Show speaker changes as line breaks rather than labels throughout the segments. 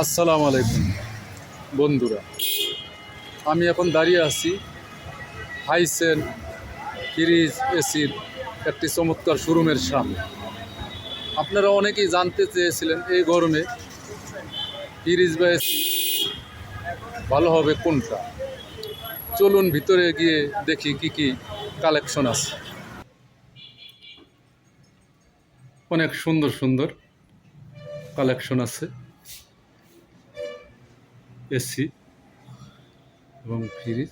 আসসালামু আলাইকুম বন্ধুরা, আমি এখন দাঁড়িয়ে আছি হাইসেন ফ্রিজ এসির একটি চমৎকার শোরুমের সামনে। আপনারা অনেকেই জানতে চেয়েছিলেন এই গরমে ফ্রিজ বা এসি ভালো হবে কোনটা। চলুন ভিতরে গিয়ে দেখি কি কি কালেকশন আছে। অনেক সুন্দর সুন্দর কালেকশন আছে এসি এবং ফ্রিজ।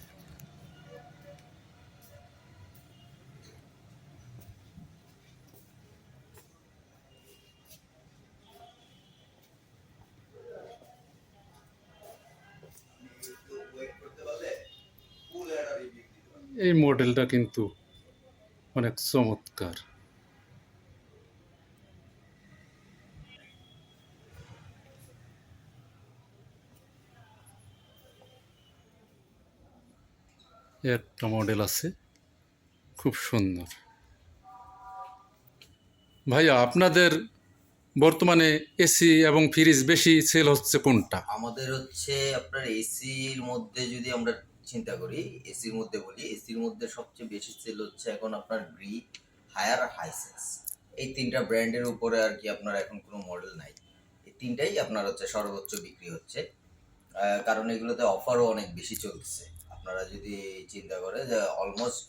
এই মডেলটা কিন্তু অনেক চমৎকার। একটা মডেল আছে খুব সুন্দর। ভাইয়া, আপনাদের বর্তমানে এসি এবং ফ্রিজ বেশি সেল হচ্ছে কোনটা?
আমাদের হচ্ছে আপনার এসির মধ্যে যদি আমরা চিন্তা করি, এসির মধ্যে বলি, এসির মধ্যে সবচেয়ে বেশি সেল হচ্ছে এখন আপনার গ্রি, হায়ার আর হাইসেন্স। এই তিনটা ব্র্যান্ডের উপরে আর কি আপনার এখন কোনো মডেল নাই। এই তিনটাই আপনার হচ্ছে সর্বোচ্চ বিক্রি হচ্ছে, কারণ এগুলোতে অফারও অনেক বেশি চলছে। আপনারা যদি চিন্তা করেন যে অলমোস্ট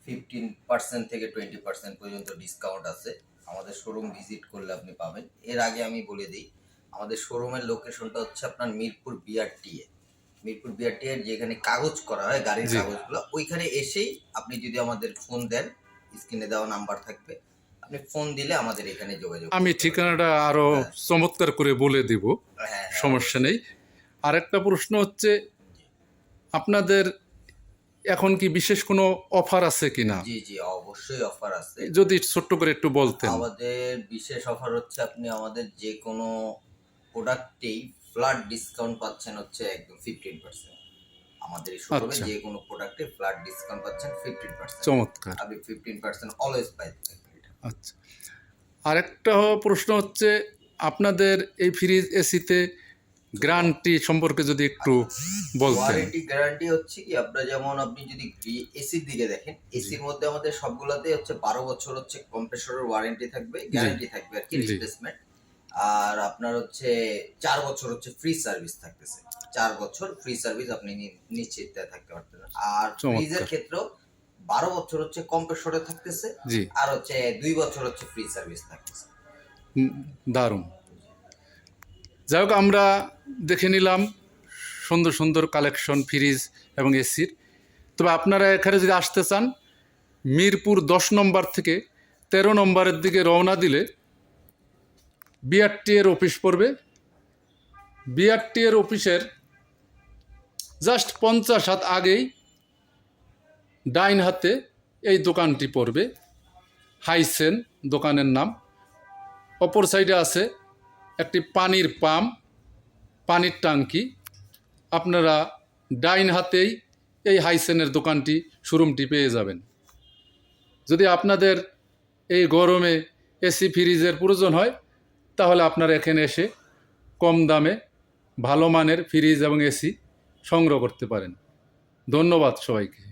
15% থেকে 20% পর্যন্ত ডিসকাউন্ট আছে। আমাদের শোরুম ভিজিট করলে আপনি পাবেন। এর আগে আমি বলে দিই, আমাদের শোরুমের লোকেশনটা হচ্ছে আপনার মিরপুর বিআরটিএ। মিরপুর বিআরটিএ যেখানে কাগজ করা হয় গাড়ির
জি,
কাগজগুলো, ওইখানে এসেই আপনি যদি আমাদের ফোন দেন, স্ক্রিনে দেওয়া নাম্বার থাকবে, আপনি ফোন দিলে আমাদের এখানে যোগাযোগ
আমি
করতে পারবেন।
ঠিকানাটা আরো
হ্যাঁ
চমৎকার করে বলে দিব,
হ্যাঁ হ্যাঁ,
সমস্যা নেই। আরেকটা প্রশ্ন হচ্ছে, আপনাদের এখন কি বিশেষ কোনো অফার আছে কিনা?
জি জি, অবশ্যই অফার আছে।
যদি ছোট্ট করে একটু বলতেন।
আমাদের বিশেষ অফার হচ্ছে, আপনি আমাদের যে কোনো প্রোডাক্টেই ফ্ল্যাট ডিসকাউন্ট পাচ্ছেন হচ্ছে একদম 15%। আমাদের এই শোরুমে
আচ্ছা,
যে কোনো প্রোডাক্টে ফ্ল্যাট ডিসকাউন্ট পাচ্ছেন 15%।
চমৎকার।
আপনি 15% অলওয়েজ পাইতে থাকবেন এটা।
আচ্ছা, আরেকটা প্রশ্ন হচ্ছে, আপনাদের এই ফ্রিজ এসিতে গ্যারান্টি সম্পর্কে যদি একটু বলতেন।
ওয়ারেন্টি গ্যারান্টি হচ্ছে কি, আপনার যেমন আপনি যদি এসির দিকে দেখেন,
জি
এসির মধ্যে আমাদের সবগুলাতে হচ্ছে 12 বছর হচ্ছে কম্প্রেসরের ওয়ারেন্টি থাকবে,
জি
গ্যারান্টি থাকবে আর কি,
জি
রিপ্লেসমেন্ট। আর আপনার হচ্ছে 4 বছর হচ্ছে ফ্রি সার্ভিস থাকতেছে। 4 বছর ফ্রি সার্ভিস আপনি নিশ্চিত থাকতে পারতেন। আর ফ্রিজের
চমৎকার।
ক্ষেত্রেও 12 বছর হচ্ছে কম্প্রেসরে থাকতেছে,
জি,
আর হচ্ছে 2 বছর হচ্ছে ফ্রি সার্ভিস থাকতেছে।
দারুণ। যাই হোক, আমরা দেখে নিলাম সুন্দর সুন্দর কালেকশন ফ্রিজ এবং এসির। তবে আপনারা এখানে যদি আসতে চান, মিরপুর 10 নম্বর থেকে 13 নম্বরের দিকে রওনা দিলে বিআরটি এর অফিস পড়বে। বিআরটি এর অফিসের জাস্ট 50 হাত আগেই ডাইন হাতে এই দোকানটি পড়বে, হাইসেন দোকানের নাম। অপর সাইডে আছে একটি পানির পাম্প, পানির ট্যাঙ্কি। আপনারা ডাইন হাতেই এই হাইসেনের দোকানটি, শোরুমটি পেয়ে যাবেন। যদি আপনাদের এই গরমে এসি ফ্রিজের প্রয়োজন হয়, তাহলে আপনারা এখানে এসে কম দামে ভালো মানের ফ্রিজ এবং এসি সংগ্রহ করতে পারেন। ধন্যবাদ সবাইকে।